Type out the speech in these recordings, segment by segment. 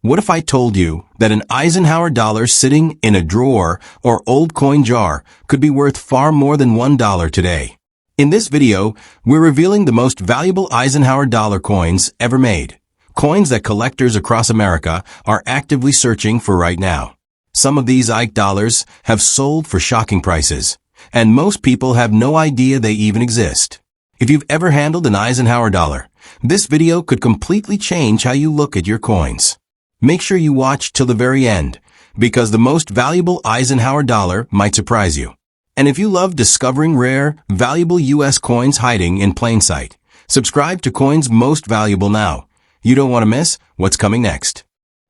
What if I told you that an Eisenhower dollar sitting in a drawer or old coin jar could be worth far more than $1 today? In this video, we're revealing the most valuable Eisenhower dollar coins ever made. Coins that collectors across America are actively searching for right now. Some of these Ike dollars have sold for shocking prices, and most people have no idea they even exist. If you've ever handled an Eisenhower dollar, this video could completely change how you look at your coins. Make sure you watch till the very end, because the most valuable Eisenhower dollar might surprise you. And if you love discovering rare, valuable U.S. coins hiding in plain sight, subscribe to Coins Most Valuable now. You don't want to miss what's coming next.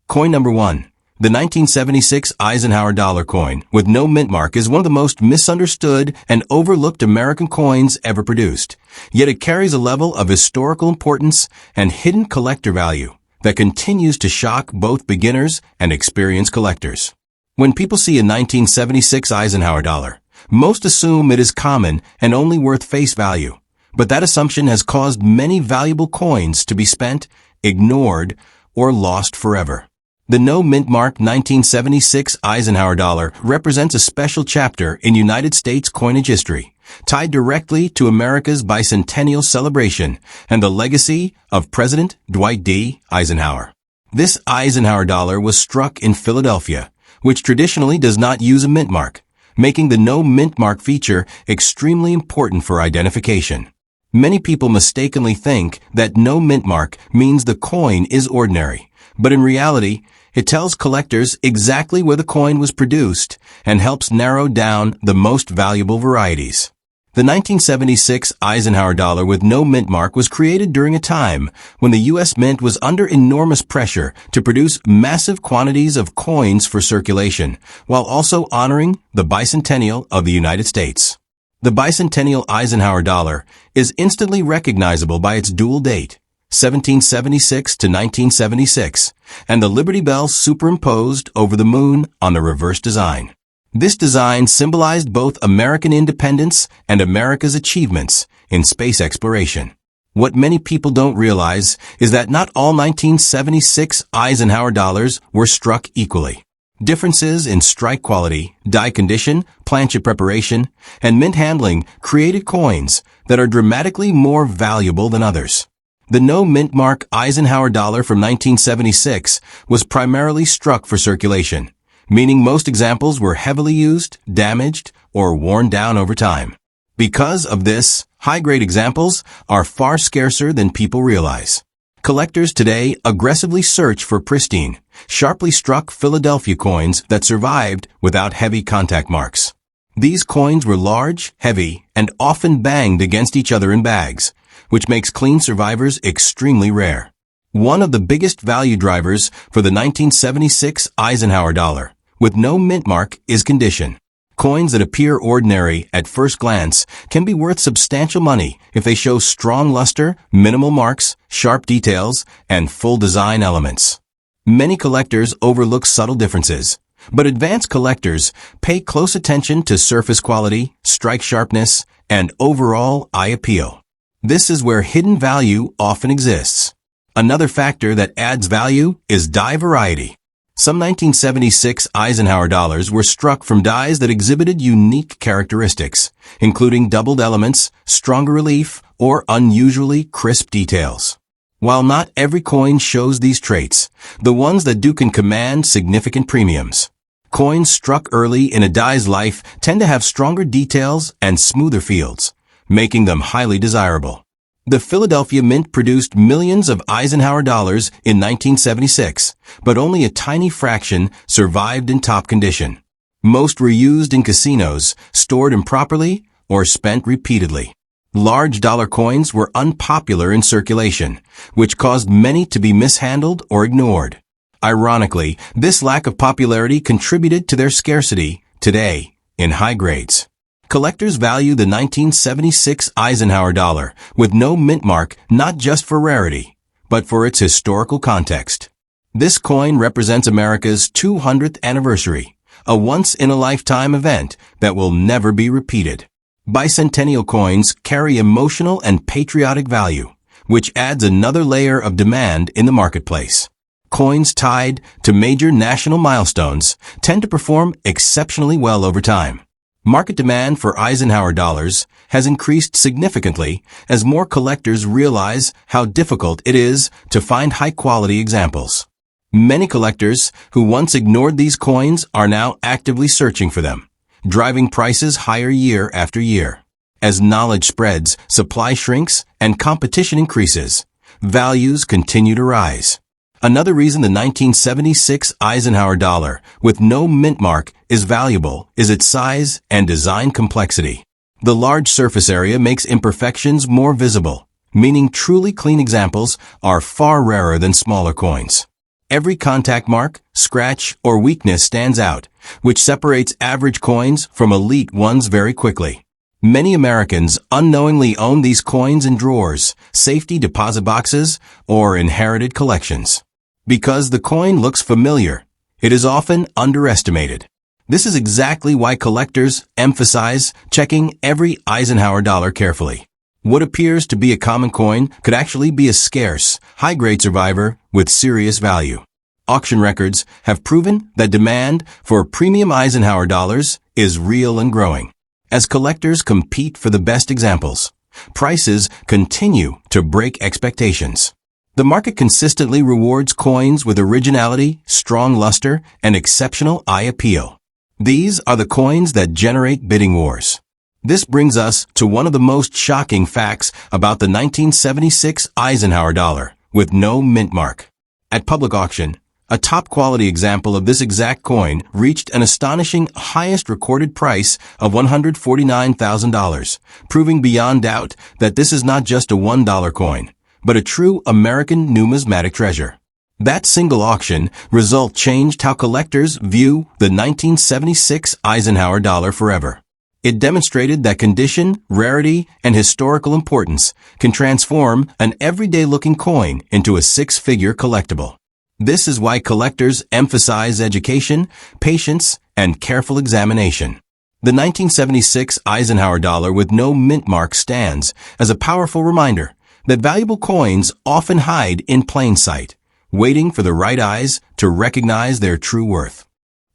Coin number 1. The 1976 Eisenhower dollar coin with no mint mark is one of the most misunderstood and overlooked American coins ever produced. Yet it carries a level of historical importance and hidden collector value that continues to shock both beginners and experienced collectors. When people see a 1976 Eisenhower dollar, most assume it is common and only worth face value. But that assumption has caused many valuable coins to be spent, ignored, or lost forever. The no mint mark 1976 Eisenhower dollar represents a special chapter in United States coinage history, tied directly to America's bicentennial celebration and the legacy of President Dwight D. Eisenhower. This Eisenhower dollar was struck in Philadelphia, which traditionally does not use a mint mark, making the no mint mark feature extremely important for identification. Many people mistakenly think that no mint mark means the coin is ordinary, but in reality, it tells collectors exactly where the coin was produced and helps narrow down the most valuable varieties. The 1976 Eisenhower dollar with no mint mark was created during a time when the U.S. Mint was under enormous pressure to produce massive quantities of coins for circulation, while also honoring the bicentennial of the United States. The bicentennial Eisenhower dollar is instantly recognizable by its dual date, 1776 to 1976, and the Liberty Bell superimposed over the moon on the reverse design. This design symbolized both American independence and America's achievements in space exploration. What many people don't realize is that not all 1976 Eisenhower dollars were struck equally. Differences in strike quality, die condition, planchet preparation, and mint handling created coins that are dramatically more valuable than others. The no mint mark Eisenhower dollar from 1976 was primarily struck for circulation, meaning most examples were heavily used, damaged, or worn down over time. Because of this, high-grade examples are far scarcer than people realize. Collectors today aggressively search for pristine, sharply struck Philadelphia coins that survived without heavy contact marks. These coins were large, heavy, and often banged against each other in bags, which makes clean survivors extremely rare. One of the biggest value drivers for the 1976 Eisenhower dollar with no mint mark is condition. Coins that appear ordinary at first glance can be worth substantial money if they show strong luster, minimal marks, sharp details, and full design elements. Many collectors overlook subtle differences, but advanced collectors pay close attention to surface quality, strike sharpness, and overall eye appeal. This is where hidden value often exists. Another factor that adds value is die variety. Some 1976 Eisenhower dollars were struck from dies that exhibited unique characteristics, including doubled elements, stronger relief, or unusually crisp details. While not every coin shows these traits, the ones that do can command significant premiums. Coins struck early in a die's life tend to have stronger details and smoother fields, making them highly desirable. The Philadelphia Mint produced millions of Eisenhower dollars in 1976, but only a tiny fraction survived in top condition. Most were used in casinos, stored improperly, or spent repeatedly. Large dollar coins were unpopular in circulation, which caused many to be mishandled or ignored. Ironically, this lack of popularity contributed to their scarcity today in high grades. Collectors value the 1976 Eisenhower dollar with no mint mark not just for rarity, but for its historical context. This coin represents America's 200th anniversary, a once-in-a-lifetime event that will never be repeated. Bicentennial coins carry emotional and patriotic value, which adds another layer of demand in the marketplace. coins tied to major national milestones tend to perform exceptionally well over time. Market demand for Eisenhower dollars has increased significantly as more collectors realize how difficult it is to find high-quality examples. Many collectors who once ignored these coins are now actively searching for them, driving prices higher year after year. As knowledge spreads, supply shrinks, and competition increases, values continue to rise. Another reason the 1976 Eisenhower dollar with no mint mark is valuable is its size and design complexity. The large surface area makes imperfections more visible, meaning truly clean examples are far rarer than smaller coins. Every contact mark, scratch, or weakness stands out, which separates average coins from elite ones very quickly. Many Americans unknowingly own these coins in drawers, safety deposit boxes, or inherited collections. Because the coin looks familiar, it is often underestimated. This is exactly why collectors emphasize checking every Eisenhower dollar carefully. What appears to be a common coin could actually be a scarce, high-grade survivor with serious value. Auction records have proven that demand for premium Eisenhower dollars is real and growing. As collectors compete for the best examples, prices continue to break expectations. The market consistently rewards coins with originality, strong luster, and exceptional eye appeal. These are the coins that generate bidding wars. This brings us to one of the most shocking facts about the 1976 Eisenhower dollar with no mint mark. At public auction, a top-quality example of this exact coin reached an astonishing highest recorded price of $149,000, proving beyond doubt that this is not just a $1 coin, but a true American numismatic treasure. That single auction result changed how collectors view the 1976 Eisenhower dollar forever. It demonstrated that condition, rarity, and historical importance can transform an everyday-looking coin into a six-figure collectible. This is why collectors emphasize education, patience, and careful examination. The 1976 Eisenhower dollar with no mint mark stands as a powerful reminder that valuable coins often hide in plain sight, waiting for the right eyes to recognize their true worth.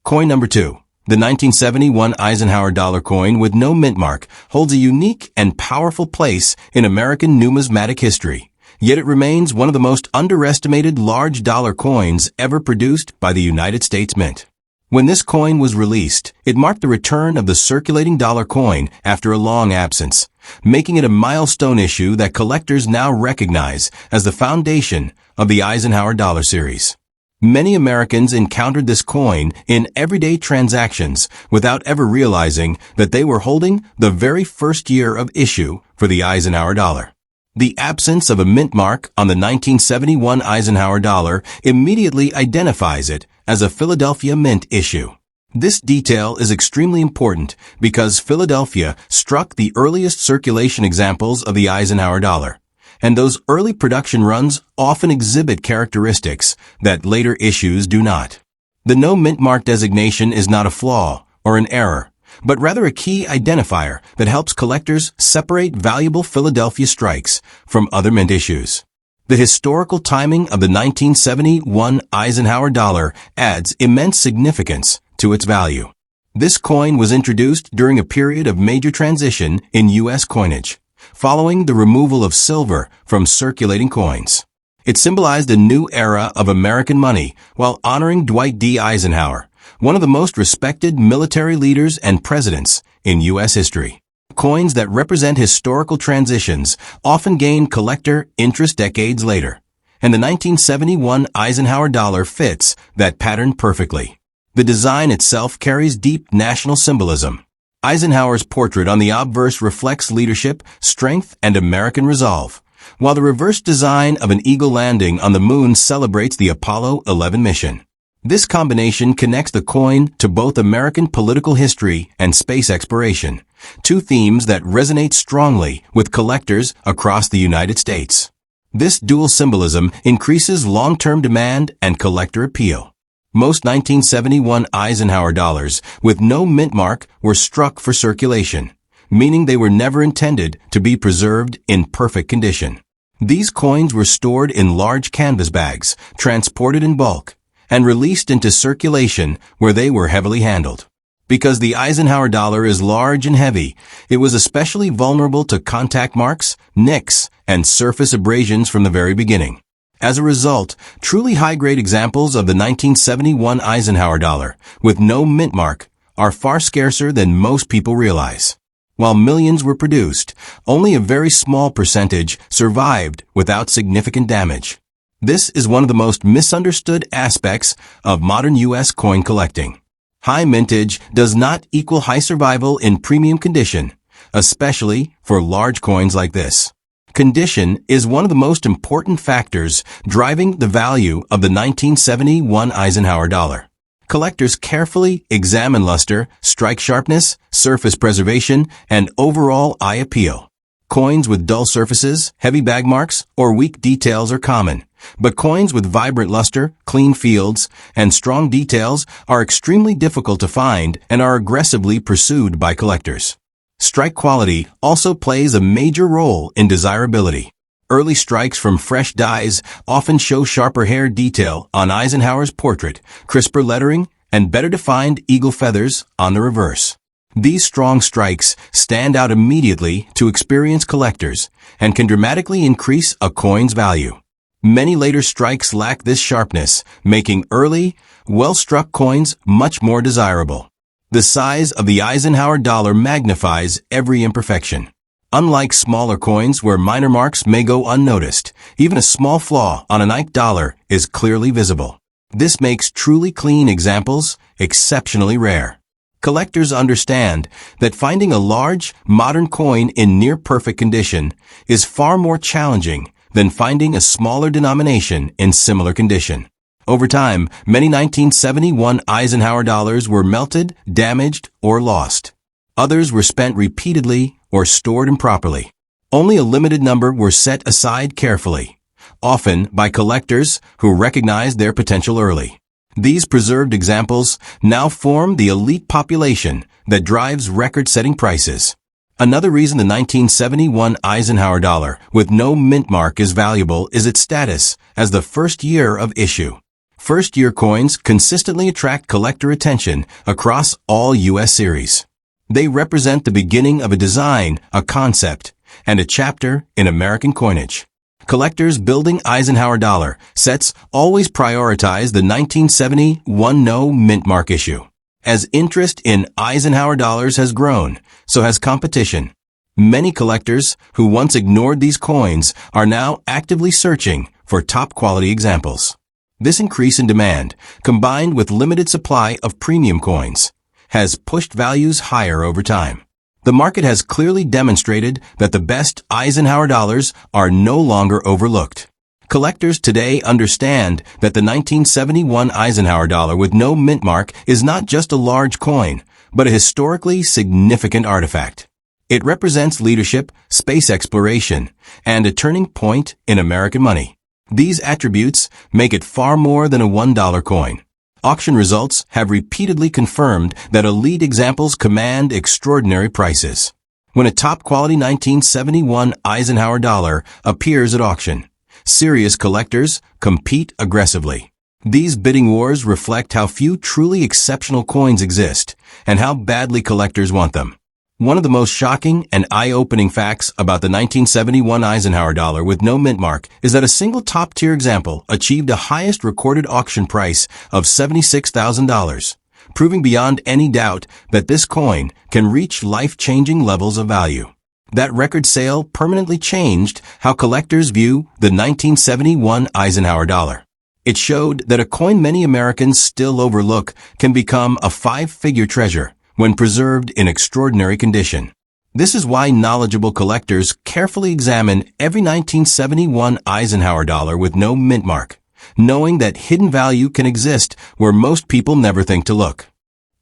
Coin number 2. The 1971 Eisenhower dollar coin with no mint mark holds a unique and powerful place in American numismatic history, yet it remains one of the most underestimated large dollar coins ever produced by the United States Mint. When this coin was released, it marked the return of the circulating dollar coin after a long absence, making it a milestone issue that collectors now recognize as the foundation of the Eisenhower dollar series. Many Americans encountered this coin in everyday transactions without ever realizing that they were holding the very first year of issue for the Eisenhower dollar. The absence of a mint mark on the 1971 Eisenhower dollar immediately identifies it as a Philadelphia Mint issue. This detail is extremely important because Philadelphia struck the earliest circulation examples of the Eisenhower dollar, and those early production runs often exhibit characteristics that later issues do not. The no mint mark designation is not a flaw or an error, but rather a key identifier that helps collectors separate valuable Philadelphia strikes from other mint issues. The historical timing of the 1971 Eisenhower dollar adds immense significance to its value. This coin was introduced during a period of major transition in U.S. coinage, following the removal of silver from circulating coins. It symbolized a new era of American money while honoring Dwight D. Eisenhower, one of the most respected military leaders and presidents in U.S. history. Coins that represent historical transitions often gain collector interest decades later, and the 1971 Eisenhower dollar fits that pattern perfectly. The design itself carries deep national symbolism. Eisenhower's portrait on the obverse reflects leadership, strength, and American resolve, while the reverse design of an eagle landing on the moon celebrates the Apollo 11 mission. This combination connects the coin to both American political history and space exploration, two themes that resonate strongly with collectors across the United States. This dual symbolism increases long-term demand and collector appeal. Most 1971 Eisenhower dollars with no mint mark were struck for circulation, meaning they were never intended to be preserved in perfect condition. These coins were stored in large canvas bags, transported in bulk, and released into circulation where they were heavily handled. Because the Eisenhower dollar is large and heavy, it was especially vulnerable to contact marks, nicks, and surface abrasions from the very beginning. As a result, truly high-grade examples of the 1971 Eisenhower dollar, with no mint mark, are far scarcer than most people realize. While millions were produced, only a very small percentage survived without significant damage. This is one of the most misunderstood aspects of modern U.S. coin collecting. High mintage does not equal high survival in premium condition, especially for large coins like this. Condition is one of the most important factors driving the value of the 1971 Eisenhower dollar. Collectors carefully examine luster, strike sharpness, surface preservation, and overall eye appeal. Coins with dull surfaces, heavy bag marks, or weak details are common, but coins with vibrant luster, clean fields, and strong details are extremely difficult to find and are aggressively pursued by collectors. Strike quality also plays a major role in desirability. Early strikes from fresh dies often show sharper hair detail on Eisenhower's portrait, crisper lettering, and better defined eagle feathers on the reverse. These strong strikes stand out immediately to experienced collectors and can dramatically increase a coin's value. Many later strikes lack this sharpness, making early, well-struck coins much more desirable. The size of the Eisenhower dollar magnifies every imperfection. Unlike smaller coins where minor marks may go unnoticed, even a small flaw on an Ike dollar is clearly visible. This makes truly clean examples exceptionally rare. Collectors understand that finding a large, modern coin in near-perfect condition is far more challenging than finding a smaller denomination in similar condition. Over time, many 1971 Eisenhower dollars were melted, damaged, or lost. Others were spent repeatedly or stored improperly. Only a limited number were set aside carefully, often by collectors who recognized their potential early. These preserved examples now form the elite population that drives record-setting prices. Another reason the 1971 Eisenhower dollar with no mint mark is valuable is its status as the first year of issue. First-year coins consistently attract collector attention across all U.S. series. They represent the beginning of a design, a concept, and a chapter in American coinage. Collectors building Eisenhower dollar sets always prioritize the 1971 no mint mark issue. As interest in Eisenhower dollars has grown, so has competition. Many collectors who once ignored these coins are now actively searching for top-quality examples. This increase in demand, combined with limited supply of premium coins, has pushed values higher over time. The market has clearly demonstrated that the best Eisenhower dollars are no longer overlooked. Collectors today understand that the 1971 Eisenhower dollar with no mint mark is not just a large coin, but a historically significant artifact. It represents leadership, space exploration, and a turning point in American money. These attributes make it far more than a $1 coin. Auction results have repeatedly confirmed that elite examples command extraordinary prices. When a top-quality 1971 Eisenhower dollar appears at auction, serious collectors compete aggressively. These bidding wars reflect how few truly exceptional coins exist and how badly collectors want them. One of the most shocking and eye-opening facts about the 1971 Eisenhower dollar with no mint mark is that a single top-tier example achieved a highest recorded auction price of $76,000, proving beyond any doubt that this coin can reach life-changing levels of value. That record sale permanently changed how collectors view the 1971 Eisenhower dollar. It showed that a coin many Americans still overlook can become a five-figure treasure when preserved in extraordinary condition. This is why knowledgeable collectors carefully examine every 1971 Eisenhower dollar with no mint mark, knowing that hidden value can exist where most people never think to look.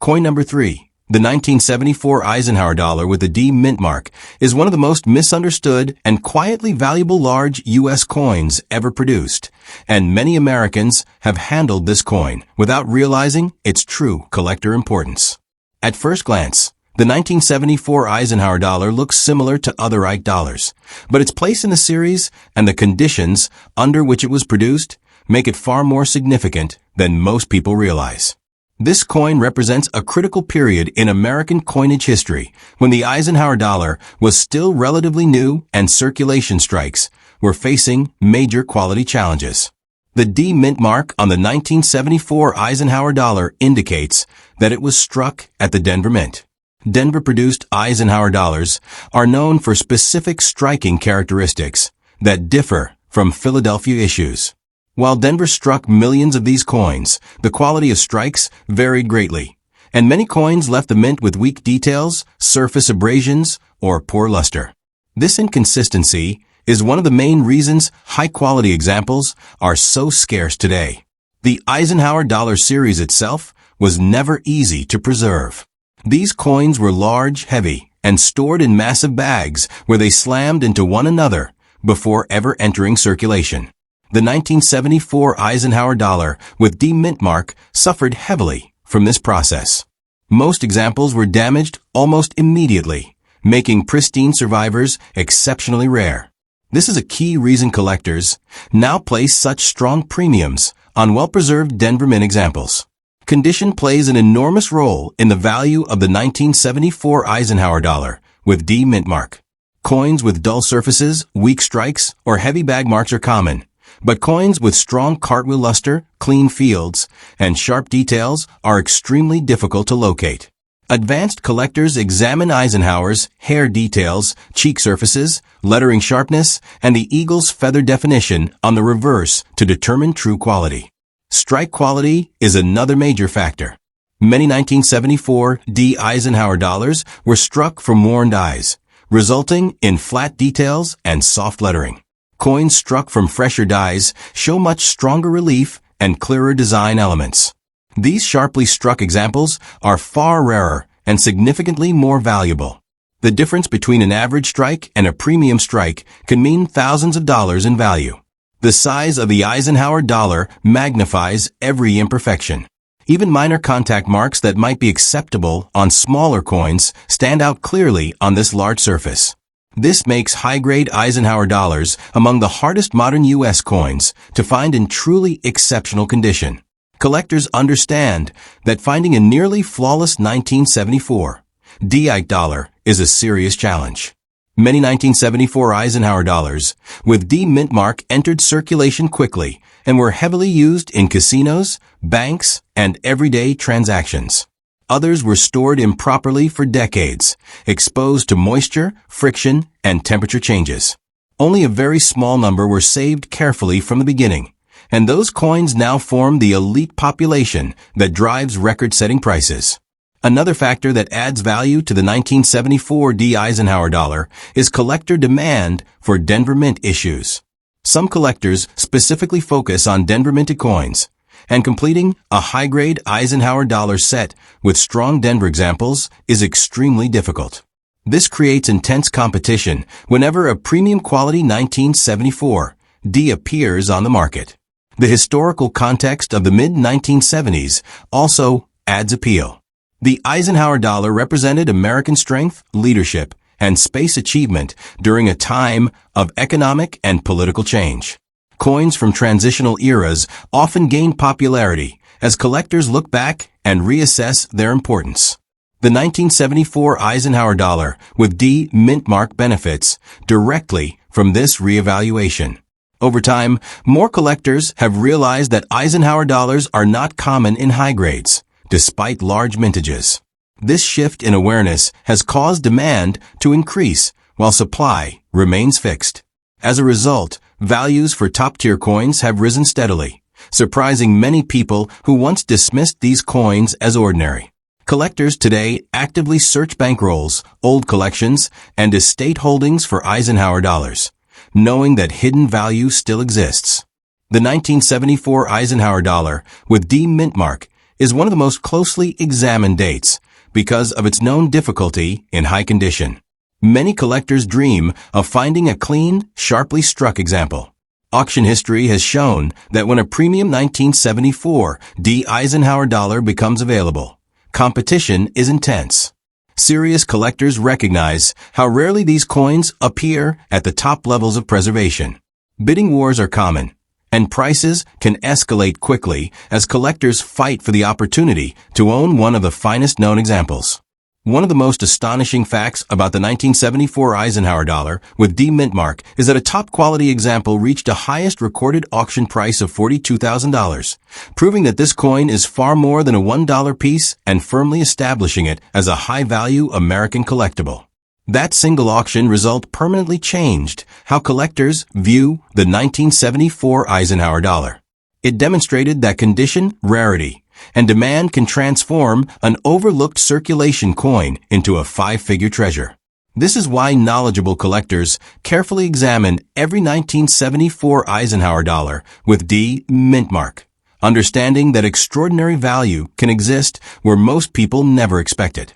Coin number 3, the 1974 Eisenhower dollar with the D mint mark, is one of the most misunderstood and quietly valuable large U.S. coins ever produced, and many Americans have handled this coin without realizing its true collector importance. At first glance, The 1974 Eisenhower dollar looks similar to other Ike dollars, but its place in the series and the conditions under which it was produced make it far more significant than most people realize. This coin represents a critical period in American coinage history when the Eisenhower dollar was still relatively new and circulation strikes were facing major quality challenges. The D mint mark on the 1974 Eisenhower dollar indicates that it was struck at the Denver Mint. Denver-produced Eisenhower dollars are known for specific striking characteristics that differ from Philadelphia issues. While Denver struck millions of these coins, the quality of strikes varied greatly, and many coins left the mint with weak details, surface abrasions, or poor luster. This inconsistency is one of the main reasons high-quality examples are so scarce today. The Eisenhower dollar series itself was never easy to preserve. These coins were large, heavy, and stored in massive bags where they slammed into one another before ever entering circulation. The 1974 Eisenhower dollar with D mint mark suffered heavily from this process. Most examples were damaged almost immediately, making pristine survivors exceptionally rare. This is a key reason collectors now place such strong premiums on well-preserved Denver Mint examples. Condition plays an enormous role in the value of the 1974 Eisenhower dollar with D mint mark. Coins with dull surfaces, weak strikes, or heavy bag marks are common, but coins with strong cartwheel luster, clean fields, and sharp details are extremely difficult to locate. Advanced collectors examine Eisenhower's hair details, cheek surfaces, lettering sharpness, and the eagle's feather definition on the reverse to determine true quality. Strike quality is another major factor. Many 1974 D Eisenhower dollars were struck from worn dies, resulting in flat details and soft lettering. Coins struck from fresher dies show much stronger relief and clearer design elements. These sharply struck examples are far rarer and significantly more valuable. The difference between an average strike and a premium strike can mean thousands of dollars in value. The size of the Eisenhower dollar magnifies every imperfection. Even minor contact marks that might be acceptable on smaller coins stand out clearly on this large surface. This makes high-grade Eisenhower dollars among the hardest modern U.S. coins to find in truly exceptional condition. Collectors understand that finding a nearly flawless 1974 D Ike dollar is a serious challenge. Many 1974 Eisenhower dollars with D mint mark entered circulation quickly and were heavily used in casinos, banks, and everyday transactions. Others were stored improperly for decades, exposed to moisture, friction, and temperature changes. Only a very small number were saved carefully from the beginning, and those coins now form the elite population that drives record-setting prices. Another factor that adds value to the 1974 D Eisenhower dollar is collector demand for Denver Mint issues. Some collectors specifically focus on Denver minted coins, and completing a high-grade Eisenhower dollar set with strong Denver examples is extremely difficult. This creates intense competition whenever a premium quality 1974 D appears on the market. The historical context of the mid-1970s also adds appeal. The Eisenhower dollar represented American strength, leadership, and space achievement during a time of economic and political change. Coins from transitional eras often gain popularity as collectors look back and reassess their importance. The 1974 Eisenhower dollar with D mint mark benefits directly from this reevaluation. Over time, more collectors have realized that Eisenhower dollars are not common in high grades, despite large mintages. This shift in awareness has caused demand to increase while supply remains fixed. As a result, values for top-tier coins have risen steadily, surprising many people who once dismissed these coins as ordinary. Collectors today actively search bankrolls, old collections, and estate holdings for Eisenhower dollars, knowing that hidden value still exists. The 1974 Eisenhower dollar with D mint mark is one of the most closely examined dates because of its known difficulty in high condition. Many collectors dream of finding a clean, sharply struck example. Auction history has shown that when a premium 1974 D Eisenhower dollar becomes available, competition is intense. Serious collectors recognize how rarely these coins appear at the top levels of preservation. Bidding wars are common, and prices can escalate quickly as collectors fight for the opportunity to own one of the finest known examples. One of the most astonishing facts about the 1974 Eisenhower dollar with D mintmark is that a top-quality example reached a highest recorded auction price of $42,000, proving that this coin is far more than a $1 piece and firmly establishing it as a high-value American collectible. That single auction result permanently changed how collectors view the 1974 Eisenhower dollar. It demonstrated that condition, rarity, and demand can transform an overlooked circulation coin into a five-figure treasure. This is why knowledgeable collectors carefully examine every 1974 Eisenhower dollar with D mintmark, understanding that extraordinary value can exist where most people never expect it.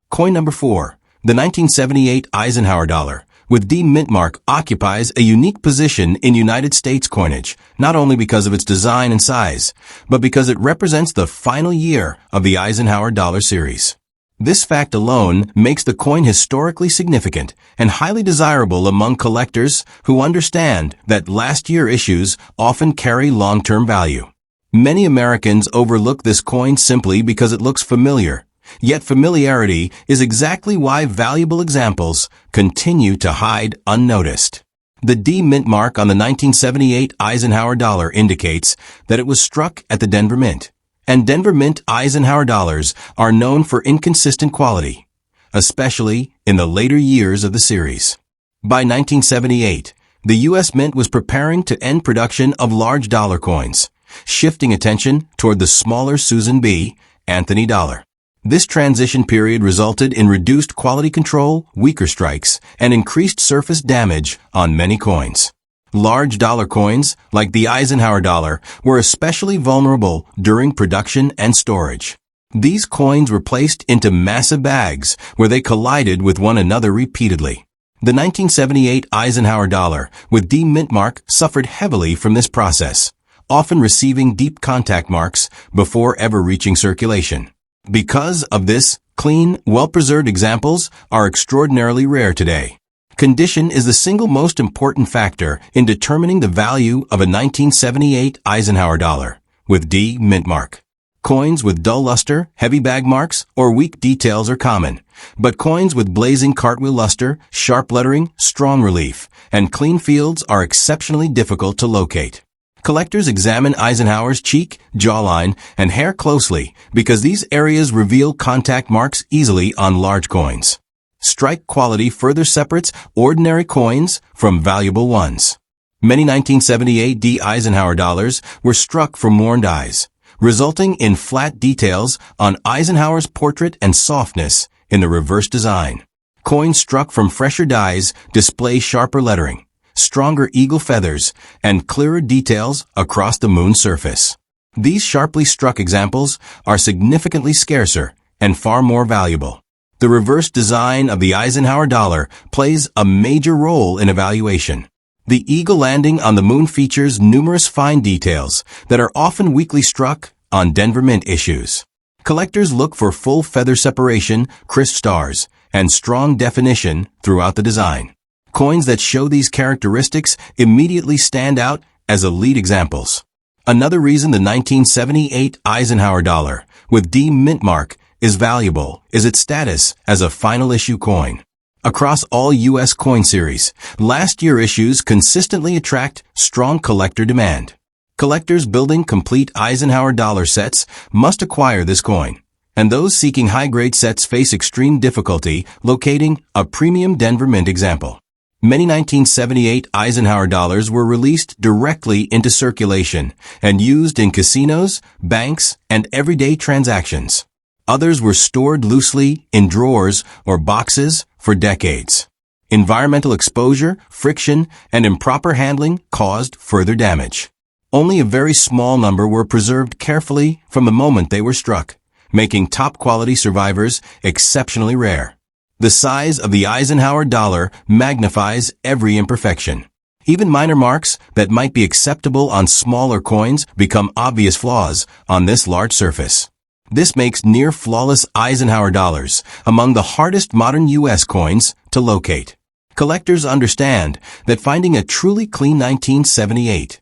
Coin number 4, the 1978 Eisenhower dollar with D mintmark occupies a unique position in United States coinage, not only because of its design and size, but because it represents the final year of the Eisenhower dollar series. This fact alone makes the coin historically significant and highly desirable among collectors who understand that last year issues often carry long-term value. Many Americans overlook this coin simply because it looks familiar. Yet familiarity is exactly why valuable examples continue to hide unnoticed. The D mintmark on the 1978 Eisenhower dollar indicates that it was struck at the Denver Mint, and Denver Mint Eisenhower dollars are known for inconsistent quality, especially in the later years of the series. By 1978, the U.S. Mint was preparing to end production of large dollar coins, shifting attention toward the smaller Susan B. Anthony dollar. This transition period resulted in reduced quality control, weaker strikes, and increased surface damage on many coins. Large dollar coins, like the Eisenhower dollar, were especially vulnerable during production and storage. These coins were placed into massive bags where they collided with one another repeatedly. The 1978 Eisenhower dollar with D mintmark suffered heavily from this process, often receiving deep contact marks before ever reaching circulation. Because of this, clean, well-preserved examples are extraordinarily rare today. Condition is the single most important factor in determining the value of a 1978 Eisenhower dollar with D mintmark. Coins with dull luster, heavy bag marks, or weak details are common, but coins with blazing cartwheel luster, sharp lettering, strong relief, and clean fields are exceptionally difficult to locate. Collectors examine Eisenhower's cheek, jawline, and hair closely because these areas reveal contact marks easily on large coins. Strike quality further separates ordinary coins from valuable ones. Many 1978 D Eisenhower dollars were struck from worn dies, resulting in flat details on Eisenhower's portrait and softness in the reverse design. Coins struck from fresher dies display sharper lettering, stronger eagle feathers, and clearer details across the moon surface. These sharply struck examples are significantly scarcer and far more valuable. The reverse design of the Eisenhower dollar plays a major role in evaluation. The eagle landing on the moon features numerous fine details that are often weakly struck on Denver Mint issues. Collectors look for full feather separation, crisp stars, and strong definition throughout the design. Coins that show these characteristics immediately stand out as elite examples. Another reason the 1978 Eisenhower dollar with D mintmark is valuable is its status as a final issue coin. Across all U.S. coin series, last year issues consistently attract strong collector demand. Collectors building complete Eisenhower dollar sets must acquire this coin, and those seeking high-grade sets face extreme difficulty locating a premium Denver Mint example. Many 1978 Eisenhower dollars were released directly into circulation and used in casinos, banks, and everyday transactions. Others were stored loosely in drawers or boxes for decades. Environmental exposure, friction, and improper handling caused further damage. Only a very small number were preserved carefully from the moment they were struck, making top-quality survivors exceptionally rare. The size of the Eisenhower dollar magnifies every imperfection. Even minor marks that might be acceptable on smaller coins become obvious flaws on this large surface. This makes near-flawless Eisenhower dollars among the hardest modern U.S. coins to locate. Collectors understand that finding a truly clean 1978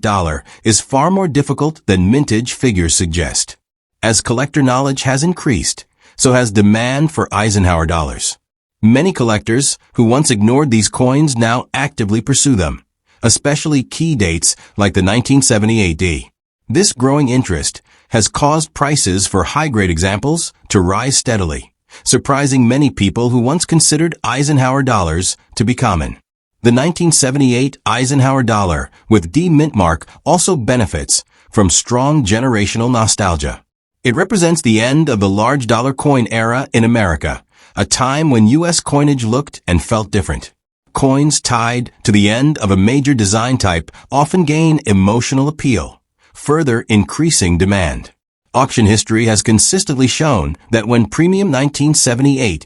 dollar is far more difficult than mintage figures suggest. As collector knowledge has increased, so has demand for Eisenhower dollars. Many collectors who once ignored these coins now actively pursue them, especially key dates like the 1978 This growing interest has caused prices for high-grade examples to rise steadily, surprising many people who once considered Eisenhower dollars to be common. The 1978 Eisenhower dollar with D mint mark also benefits from strong generational nostalgia. It represents the end of the large dollar coin era in America, a time when U.S. coinage looked and felt different. Coins tied to the end of a major design type often gain emotional appeal, further increasing demand. Auction history has consistently shown that when premium 1978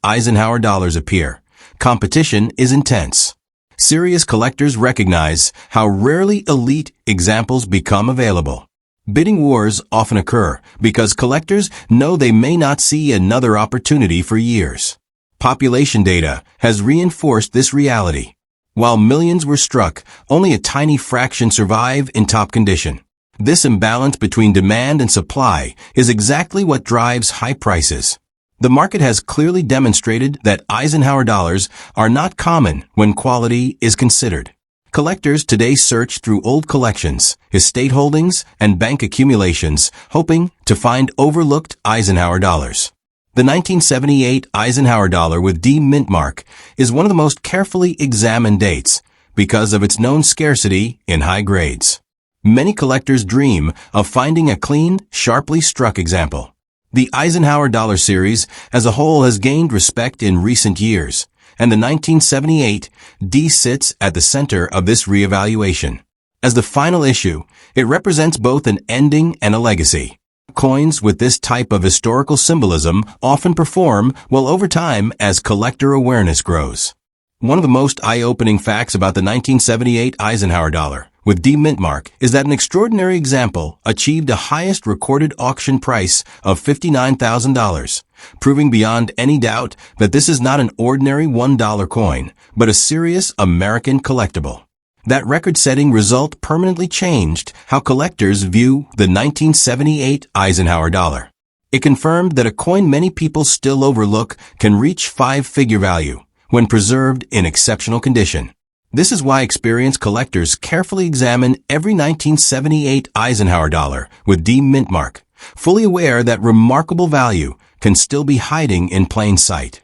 Eisenhower dollars appear, competition is intense. Serious collectors recognize how rarely elite examples become available. Bidding wars often occur because collectors know they may not see another opportunity for years. Population data has reinforced this reality. While millions were struck, only a tiny fraction survive in top condition. This imbalance between demand and supply is exactly what drives high prices. The market has clearly demonstrated that Eisenhower dollars are not common when quality is considered. Collectors today search through old collections, estate holdings, and bank accumulations, hoping to find overlooked Eisenhower dollars. The 1978 Eisenhower dollar with D mint mark is one of the most carefully examined dates because of its known scarcity in high grades. Many collectors dream of finding a clean, sharply struck example. The Eisenhower dollar series as a whole has gained respect in recent years, and the 1978 D sits at the center of this reevaluation. As the final issue, it represents both an ending and a legacy. Coins with this type of historical symbolism often perform well over time as collector awareness grows. One of the most eye-opening facts about the 1978 Eisenhower dollar with D mint mark is that an extraordinary example achieved a highest recorded auction price of $59,000, proving beyond any doubt that this is not an ordinary $1 coin, but a serious American collectible. That record-setting result permanently changed how collectors view the 1978 Eisenhower dollar. It confirmed that a coin many people still overlook can reach five-figure value when preserved in exceptional condition. This is why experienced collectors carefully examine every 1978 Eisenhower dollar with D mint mark, fully aware that remarkable value can still be hiding in plain sight.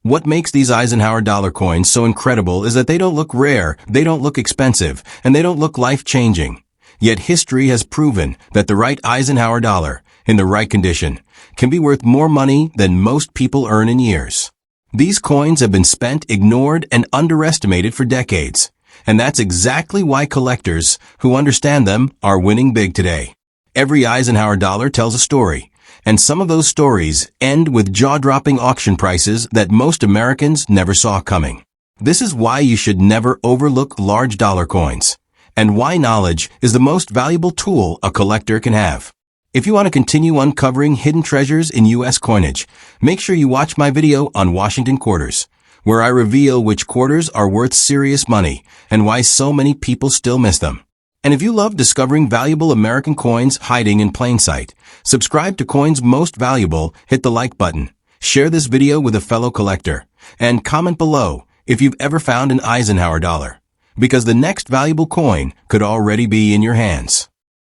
What makes these Eisenhower dollar coins so incredible is that they don't look rare, they don't look expensive, and they don't look life-changing. Yet history has proven that the right Eisenhower dollar, in the right condition, can be worth more money than most people earn in years. These coins have been spent, ignored, and underestimated for decades. And that's exactly why collectors who understand them are winning big today. Every Eisenhower dollar tells a story. And some of those stories end with jaw-dropping auction prices that most Americans never saw coming. This is why you should never overlook large dollar coins, and why knowledge is the most valuable tool a collector can have. If you want to continue uncovering hidden treasures in U.S. coinage, make sure you watch my video on Washington quarters, where I reveal which quarters are worth serious money and why so many people still miss them. And if you love discovering valuable American coins hiding in plain sight, subscribe to Coins Most Valuable, hit the like button, share this video with a fellow collector, and comment below if you've ever found an Eisenhower dollar, because the next valuable coin could already be in your hands.